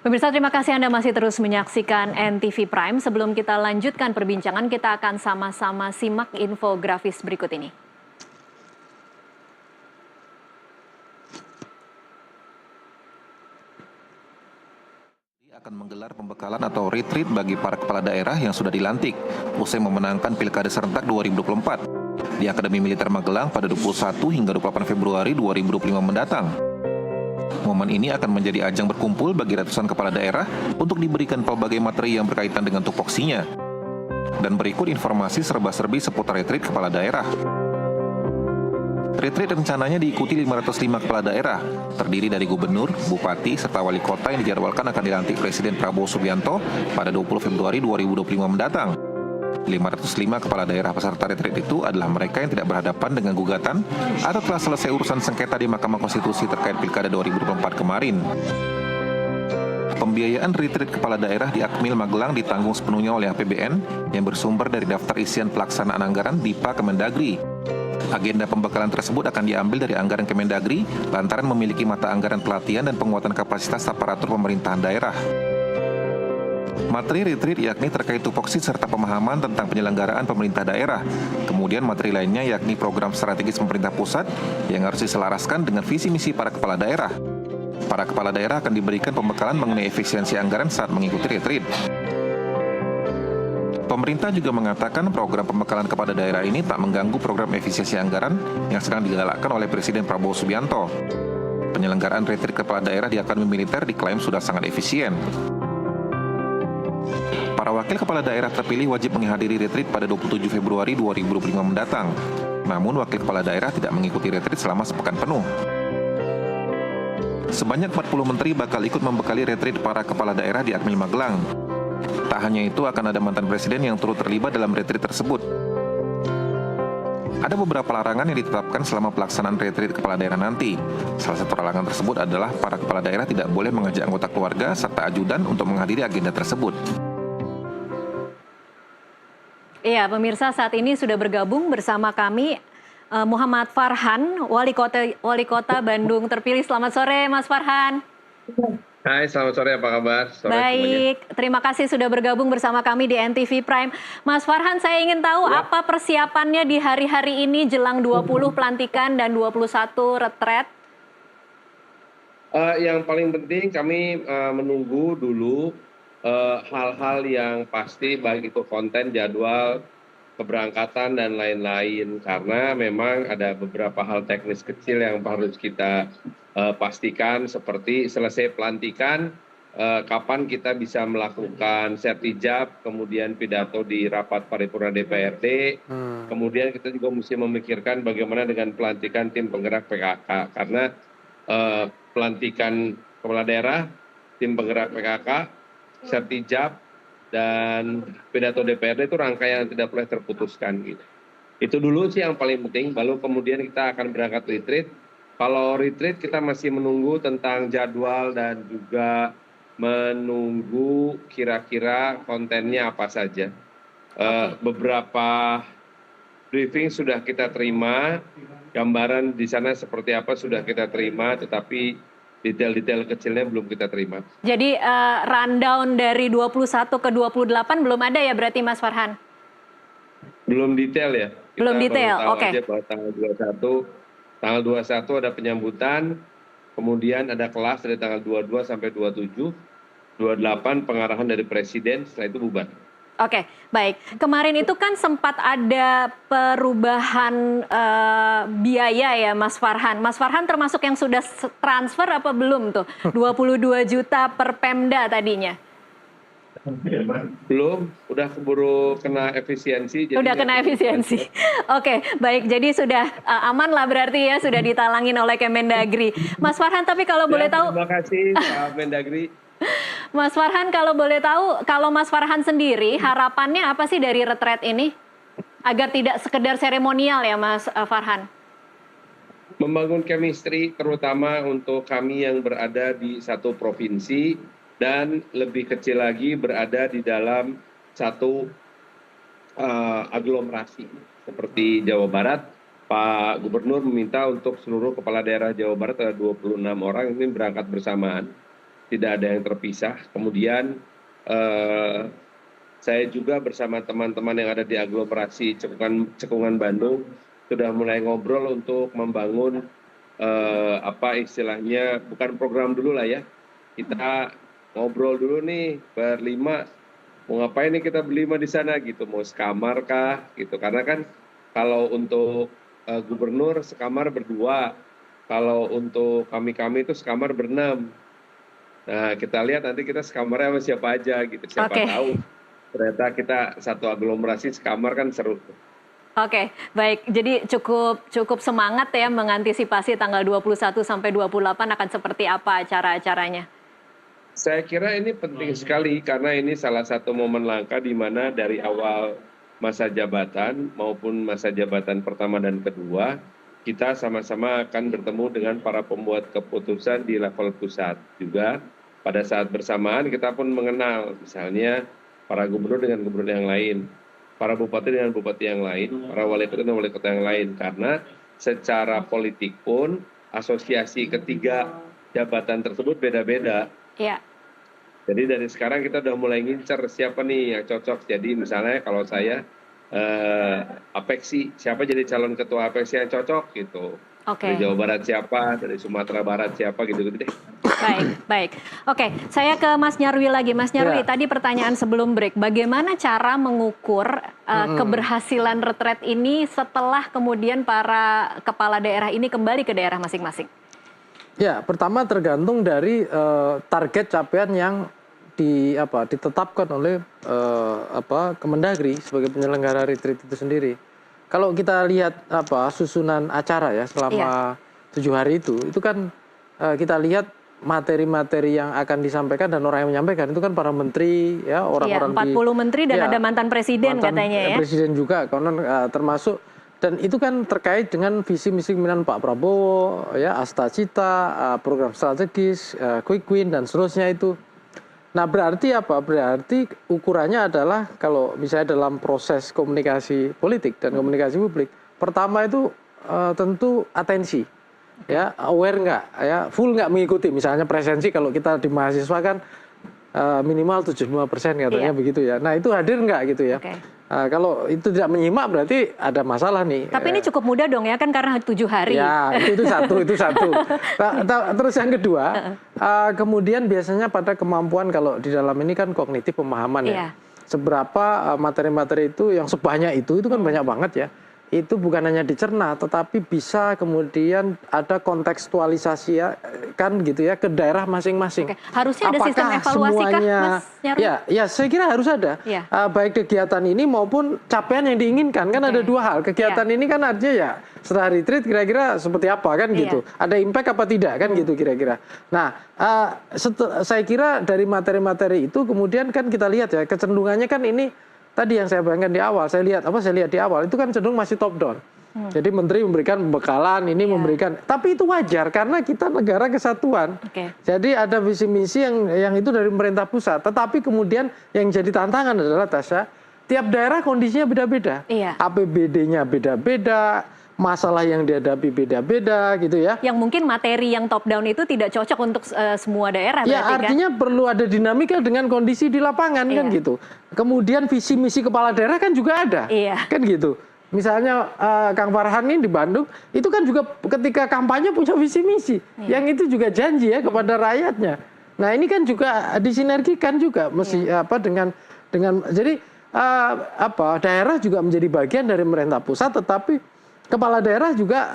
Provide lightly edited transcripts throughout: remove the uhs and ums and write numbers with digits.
Pemirsa, terima kasih Anda masih terus menyaksikan NTV Prime. Sebelum kita lanjutkan perbincangan, kita akan sama-sama simak infografis berikut ini. Akan menggelar pembekalan atau retreat bagi para kepala daerah yang sudah dilantik usai memenangkan Pilkada serentak 2024 di Akademi Militer Magelang pada 21 hingga 28 Februari 2025 mendatang. Momen ini akan menjadi ajang berkumpul bagi ratusan kepala daerah untuk diberikan pelbagai materi yang berkaitan dengan tupoksinya. Dan berikut informasi serba-serbi seputar retreat kepala daerah. Retreat rencananya diikuti 505 kepala daerah, terdiri dari gubernur, bupati, serta wali kota yang dijadwalkan akan dilantik Presiden Prabowo Subianto pada 20 Februari 2025 mendatang. 505 kepala daerah peserta retreat itu adalah mereka yang tidak berhadapan dengan gugatan atau telah selesai urusan sengketa di Mahkamah Konstitusi terkait Pilkada 2024 kemarin. Pembiayaan retreat kepala daerah di Akmil Magelang ditanggung sepenuhnya oleh APBN yang bersumber dari daftar isian pelaksanaan anggaran DIPA Kemendagri. Agenda pembekalan tersebut akan diambil dari anggaran Kemendagri lantaran memiliki mata anggaran pelatihan dan penguatan kapasitas aparatur pemerintahan daerah. Materi retreat yakni terkait tupoksi serta pemahaman tentang penyelenggaraan pemerintah daerah. Kemudian materi lainnya yakni program strategis pemerintah pusat yang harus diselaraskan dengan visi misi para kepala daerah. Para kepala daerah akan diberikan pembekalan mengenai efisiensi anggaran saat mengikuti retreat. Pemerintah juga mengatakan program pembekalan kepada daerah ini tak mengganggu program efisiensi anggaran yang sedang digalakkan oleh Presiden Prabowo Subianto. Penyelenggaraan retreat kepala daerah di Akademi Militer diklaim sudah sangat efisien. Para wakil kepala daerah terpilih wajib menghadiri retreat pada 27 Februari 2025 mendatang. Namun wakil kepala daerah tidak mengikuti retreat selama sepekan penuh. Sebanyak 40 menteri bakal ikut membekali retreat para kepala daerah di Akmil Magelang. Tak hanya itu, akan ada mantan presiden yang turut terlibat dalam retreat tersebut. Ada beberapa larangan yang ditetapkan selama pelaksanaan retreat kepala daerah nanti. Salah satu larangan tersebut adalah para kepala daerah tidak boleh mengajak anggota keluarga serta ajudan untuk menghadiri agenda tersebut. Iya, pemirsa, saat ini sudah bergabung bersama kami Muhammad Farhan, Wali Kota Bandung terpilih. Selamat sore, Mas Farhan. Hai, selamat sore, apa kabar? Baik, terima kasih sudah bergabung bersama kami di NTV Prime. Mas Farhan, saya ingin tahu apa persiapannya di hari-hari ini jelang 20 pelantikan dan 21 retret? Yang paling penting kami menunggu dulu hal-hal yang pasti, baik itu konten, jadwal, keberangkatan, dan lain-lain. Karena memang ada beberapa hal teknis kecil yang harus kita pastikan, seperti selesai pelantikan, kapan kita bisa melakukan sertijab, kemudian pidato di rapat paripurna DPRD, kemudian kita juga mesti memikirkan bagaimana dengan pelantikan tim penggerak PKK, karena pelantikan kepala daerah, tim penggerak PKK, sertijab, dan pidato DPRD itu rangkaian yang tidak boleh terputuskan. Gitu. Itu dulu sih yang paling penting, lalu kemudian kita akan berangkat retreat. Kalau retreat kita masih menunggu tentang jadwal dan juga menunggu kira-kira kontennya apa saja. Beberapa briefing sudah kita terima, gambaran di sana seperti apa sudah kita terima, tetapi detail-detail kecilnya belum kita terima. Jadi rundown dari 21 ke 28 belum ada ya berarti, Mas Farhan? Belum detail ya. Belum detail, oke. Aja bahwa tanggal 21 ada penyambutan, kemudian ada kelas dari tanggal 22 sampai 27, 28 pengarahan dari Presiden, setelah itu bubar. Oke, baik. Kemarin itu kan sempat ada perubahan biaya ya, Mas Farhan. Mas Farhan termasuk yang sudah transfer apa belum tuh? 22 juta per Pemda tadinya. Belum, udah keburu kena efisiensi. Udah kena efisiensi. Oke, baik. Jadi sudah aman lah berarti ya, sudah ditalangin oleh Kemendagri. Mas Farhan, tapi kalau boleh tahu... Terima kasih Pak Mendagri. Mas Farhan, kalau boleh tahu, kalau Mas Farhan sendiri, harapannya apa sih dari retret ini? Agar tidak sekedar seremonial ya, Mas Farhan? Membangun chemistry, terutama untuk kami yang berada di satu provinsi, dan lebih kecil lagi berada di dalam satu aglomerasi. Seperti Jawa Barat, Pak Gubernur meminta untuk seluruh kepala daerah Jawa Barat, ada 26 orang, ini berangkat bersamaan. tidak ada yang terpisah. Kemudian saya juga bersama teman-teman yang ada di aglomerasi Cekungan Bandung sudah mulai ngobrol untuk membangun apa istilahnya, bukan program dulu lah ya, kita ngobrol dulu nih berlima, mau ngapain nih kita berlima di sana gitu, mau sekamar kah gitu, karena kan kalau untuk gubernur sekamar berdua, kalau untuk kami itu sekamar berenam. Nah kita lihat nanti kita sekamarnya sama siapa aja gitu, siapa tahu ternyata kita satu aglomerasi sekamar kan seru. Oke, baik. Jadi cukup semangat ya mengantisipasi tanggal 21 sampai 28 akan seperti apa acara-acaranya. Saya kira ini penting sekali karena ini salah satu momen langka di mana dari awal masa jabatan maupun masa jabatan pertama dan kedua, kita sama-sama akan bertemu dengan para pembuat keputusan di level pusat. Juga pada saat bersamaan kita pun mengenal misalnya para gubernur dengan gubernur yang lain, para bupati dengan bupati yang lain, para wali kota dengan wali kota yang lain. Karena secara politik pun asosiasi ketiga jabatan tersebut beda-beda. Iya. Jadi dari sekarang kita udah mulai ngincer siapa nih yang cocok. Jadi misalnya kalau saya Apeksi, siapa jadi calon ketua Apeksi yang cocok gitu. Dari Jawa Barat siapa, dari Sumatera Barat siapa gitu-gitu deh. Baik. Oke, saya ke Mas Nyarwi lagi. Mas Nyarwi, tadi pertanyaan sebelum break, bagaimana cara mengukur keberhasilan retret ini setelah kemudian para kepala daerah ini kembali ke daerah masing-masing? Ya, pertama tergantung dari target capaian yang ditetapkan oleh Kemendagri sebagai penyelenggara retreat itu sendiri. Kalau kita lihat susunan acara ya selama 7 hari itu kan kita lihat materi-materi yang akan disampaikan dan orang yang menyampaikan itu kan para menteri ya, orang-orang 40 menteri dan ada mantan presiden katanya ya. Presiden juga konon termasuk, dan itu kan terkait dengan visi misi pemimpinan Pak Prabowo ya, Asta Cita, program strategis, quick win dan seterusnya itu. Nah berarti apa? Berarti ukurannya adalah kalau misalnya dalam proses komunikasi politik dan komunikasi publik, pertama itu tentu atensi, ya aware nggak, ya full nggak mengikuti. Misalnya presensi kalau kita di mahasiswa kan minimal 75% katanya begitu ya. Nah itu hadir nggak gitu ya? Kalau itu tidak menyimak berarti ada masalah nih. Tapi ini cukup mudah dong ya kan karena 7 hari. Ya itu satu. Terus yang kedua, kemudian biasanya pada kemampuan kalau di dalam ini kan kognitif pemahaman ya. Seberapa materi-materi itu yang sebanyak itu kan banyak banget ya. Itu bukan hanya dicerna tetapi bisa kemudian ada kontekstualisasi ya kan gitu ya ke daerah masing-masing. Harusnya ada sistem evaluasi kah Mas Nyarwi? Ya saya kira harus ada. Baik kegiatan ini maupun capaian yang diinginkan kan ada dua hal. Kegiatan ini kan artinya ya setelah retreat kira-kira seperti apa kan gitu. Ada impact apa tidak kan gitu kira-kira. Nah saya kira dari materi-materi itu kemudian kan kita lihat ya kecenderungannya kan ini tadi yang saya bayangkan di awal, saya lihat di awal itu kan cenderung masih top down. Jadi menteri memberikan pembekalan, ini memberikan, tapi itu wajar karena kita negara kesatuan. Jadi ada visi misi yang itu dari pemerintah pusat. Tetapi kemudian yang jadi tantangan adalah Tasya, tiap daerah kondisinya beda-beda. APBD-nya beda-beda, masalah yang dihadapi beda-beda gitu ya. Yang mungkin materi yang top down itu tidak cocok untuk semua daerah. Ya artinya perlu ada dinamika dengan kondisi di lapangan kan gitu. Kemudian visi misi kepala daerah kan juga ada, kan gitu. Misalnya Kang Farhan ini di Bandung, itu kan juga ketika kampanye punya visi misi, yang itu juga janji ya kepada rakyatnya. Nah ini kan juga disinergikan juga, mesti dengan jadi daerah juga menjadi bagian dari pemerintah pusat, tetapi kepala daerah juga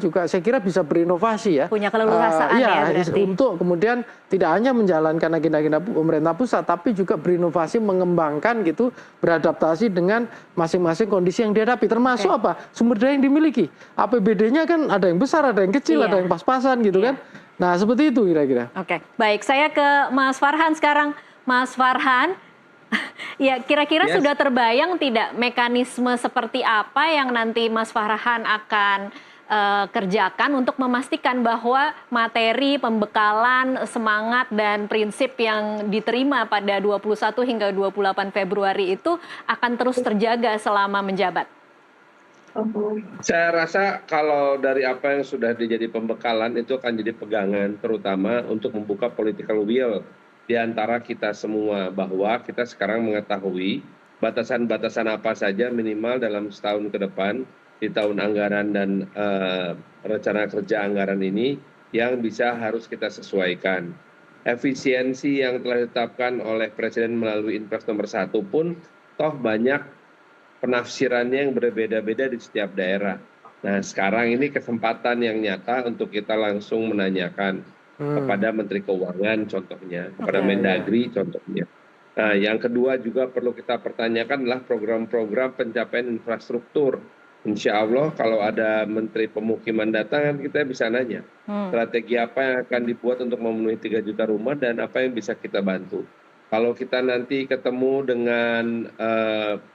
juga saya kira bisa berinovasi ya. Punya keleluasaan ya berarti. Untuk kemudian tidak hanya menjalankan agenda-agenda pemerintah pusat tapi juga berinovasi, mengembangkan gitu, beradaptasi dengan masing-masing kondisi yang dihadapi, termasuk sumber daya yang dimiliki. APBD-nya kan ada yang besar, ada yang kecil, ada yang pas-pasan gitu kan. Nah, seperti itu kira-kira. Baik, saya ke Mas Farhan sekarang. Mas Farhan, ya kira-kira sudah terbayang tidak mekanisme seperti apa yang nanti Mas Farhan akan kerjakan untuk memastikan bahwa materi, pembekalan, semangat dan prinsip yang diterima pada 21 hingga 28 Februari itu akan terus terjaga selama menjabat? Saya rasa kalau dari apa yang sudah dijadi pembekalan itu akan jadi pegangan terutama untuk membuka political will di antara kita semua bahwa kita sekarang mengetahui batasan-batasan apa saja minimal dalam setahun ke depan di tahun anggaran dan rencana kerja anggaran ini yang bisa harus kita sesuaikan. Efisiensi yang telah ditetapkan oleh Presiden melalui Impres nomor 1 pun toh banyak penafsirannya yang berbeda-beda di setiap daerah. Nah, sekarang ini kesempatan yang nyata untuk kita langsung menanyakan kepada Menteri Keuangan contohnya, kepada Mendagri contohnya. Nah, yang kedua juga perlu kita pertanyakan adalah program-program pencapaian infrastruktur. Insya Allah kalau ada Menteri Pemukiman datang kita bisa nanya strategi apa yang akan dibuat untuk memenuhi 3 juta rumah dan apa yang bisa kita bantu. Kalau kita nanti ketemu dengan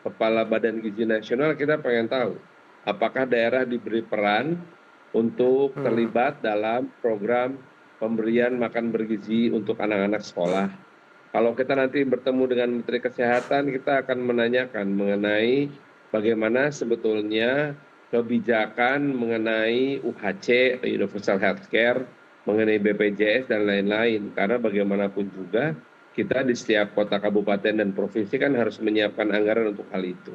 Kepala Badan Gizi Nasional, kita pengen tahu apakah daerah diberi peran untuk terlibat dalam program pemberian makan bergizi untuk anak-anak sekolah. Kalau kita nanti bertemu dengan Menteri Kesehatan, kita akan menanyakan mengenai bagaimana sebetulnya kebijakan mengenai UHC, Universal Healthcare, mengenai BPJS dan lain-lain. Karena bagaimanapun juga kita di setiap kota, kabupaten, dan provinsi kan harus menyiapkan anggaran untuk hal itu.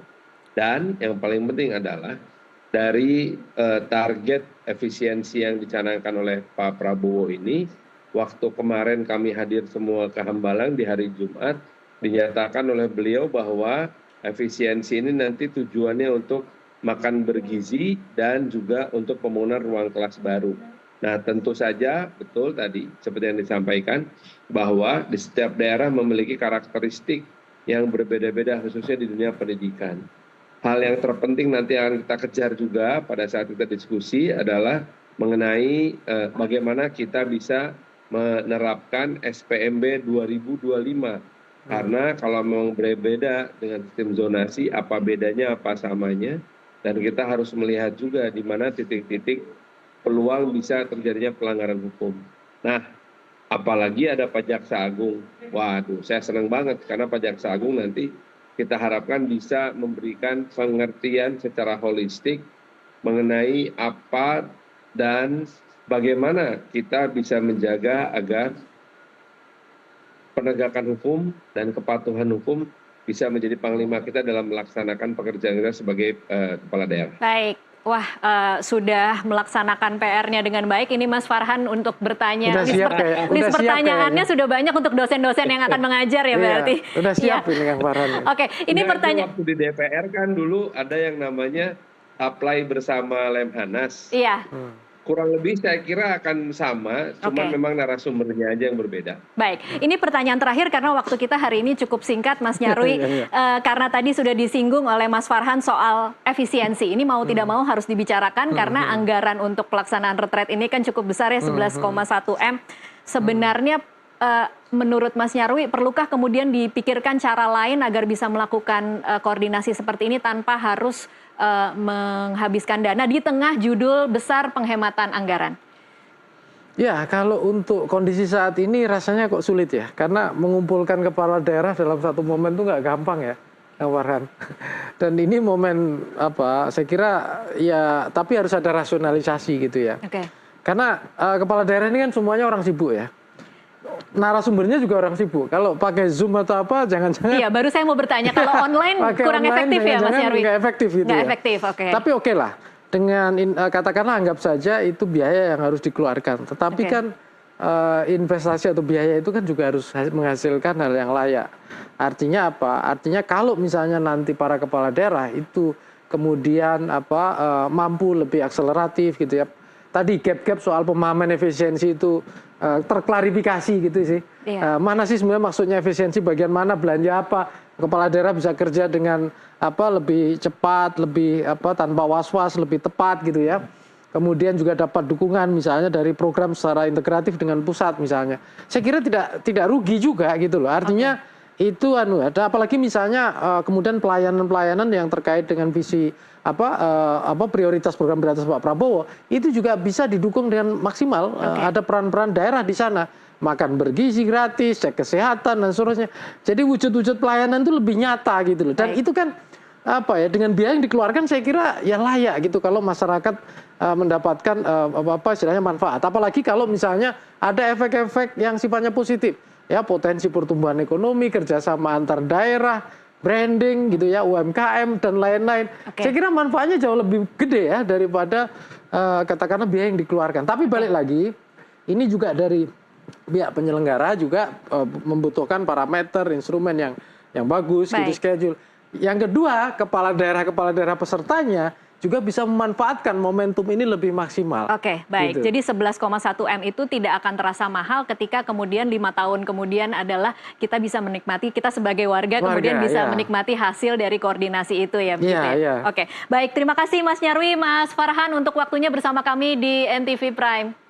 Dan yang paling penting adalah dari target efisiensi yang dicanangkan oleh Pak Prabowo ini, waktu kemarin kami hadir semua ke Hambalang di hari Jumat, dinyatakan oleh beliau bahwa efisiensi ini nanti tujuannya untuk makan bergizi dan juga untuk pembangunan ruang kelas baru. Nah, tentu saja betul tadi seperti yang disampaikan bahwa di setiap daerah memiliki karakteristik yang berbeda-beda khususnya di dunia pendidikan. Hal yang terpenting nanti akan kita kejar juga pada saat kita diskusi adalah mengenai bagaimana kita bisa menerapkan SPMB 2025. Karena kalau memang berbeda dengan sistem zonasi, apa bedanya, apa samanya, dan kita harus melihat juga di mana titik-titik peluang bisa terjadinya pelanggaran hukum. Nah, apalagi ada Pak Jaksa Agung. Waduh, saya senang banget karena Pak Jaksa Agung nanti kita harapkan bisa memberikan pengertian secara holistik mengenai apa dan bagaimana kita bisa menjaga agar penegakan hukum dan kepatuhan hukum bisa menjadi panglima kita dalam melaksanakan pekerjaan kita sebagai kepala daerah. Baik. Wah, sudah melaksanakan PR-nya dengan baik. Ini Mas Farhan untuk bertanya. List pertanyaannya sudah banyak untuk dosen-dosen yang akan mengajar ya berarti. Udah siap ini Kang Farhan. Oke, ini pertanyaan. Waktu di DPR kan dulu ada yang namanya apply bersama Lemhanas. Iya. Kurang lebih saya kira akan sama, cuma memang narasumbernya aja yang berbeda. Baik, ini pertanyaan terakhir karena waktu kita hari ini cukup singkat Mas Nyarwi. Karena tadi sudah disinggung oleh Mas Farhan soal efisiensi. Ini mau tidak mau harus dibicarakan karena anggaran untuk pelaksanaan retret ini kan cukup besar ya, 11,1 M. Sebenarnya menurut Mas Nyarwi, perlukah kemudian dipikirkan cara lain agar bisa melakukan koordinasi seperti ini tanpa harus menghabiskan dana di tengah judul besar penghematan anggaran? Ya, kalau untuk kondisi saat ini rasanya kok sulit ya, karena mengumpulkan kepala daerah dalam satu momen itu nggak gampang ya, Kang Farhan. Dan ini momen apa? Saya kira ya, tapi harus ada rasionalisasi gitu ya. Karena kepala daerah ini kan semuanya orang sibuk ya. Narasumbernya juga orang sibuk. Kalau pakai Zoom atau apa, jangan-jangan. Iya, baru saya mau bertanya kalau online kurang efektif ya, Mas Nyarwi. Nggak efektif gitu. Nggak efektif, oke. Tapi oke lah. Dengan katakanlah anggap saja itu biaya yang harus dikeluarkan. Tetapi kan investasi atau biaya itu kan juga harus menghasilkan hal yang layak. Artinya apa? Artinya kalau misalnya nanti para kepala daerah itu kemudian mampu lebih akseleratif gitu ya. Tadi gap-gap soal pemahaman efisiensi itu terklarifikasi gitu sih. Mana sih sebenarnya maksudnya efisiensi, bagian mana, belanja apa, kepala daerah bisa kerja dengan lebih cepat, lebih tanpa was-was, lebih tepat gitu ya. Kemudian juga dapat dukungan misalnya dari program secara integratif dengan pusat misalnya. Saya kira tidak rugi juga gitu loh. Artinya itu ada apalagi misalnya kemudian pelayanan-pelayanan yang terkait dengan visi prioritas program prioritas Pak Prabowo itu juga bisa didukung dengan maksimal. Ada peran-peran daerah di sana, makan bergizi gratis, cek kesehatan dan seterusnya. Jadi wujud-wujud pelayanan itu lebih nyata gitu loh. Dan itu kan apa ya, dengan biaya yang dikeluarkan saya kira ya layak gitu kalau masyarakat mendapatkan istilahnya manfaat. Apalagi kalau misalnya ada efek-efek yang sifatnya positif, ya potensi pertumbuhan ekonomi, kerjasama antar daerah, branding gitu ya, UMKM dan lain-lain. Saya kira manfaatnya jauh lebih gede ya daripada katakanlah biaya yang dikeluarkan. Tapi balik lagi, ini juga dari pihak penyelenggara juga membutuhkan parameter, instrumen yang bagus, gitu, schedule. Yang kedua, kepala daerah pesertanya juga bisa memanfaatkan momentum ini lebih maksimal. Oke, baik. Gitu. Jadi 11,1 M itu tidak akan terasa mahal ketika kemudian 5 tahun kemudian adalah kita bisa menikmati, kita sebagai warga kemudian bisa menikmati hasil dari koordinasi itu ya. Begitu ya? Oke, baik. Terima kasih Mas Nyarwi, Mas Farhan untuk waktunya bersama kami di NTV Prime.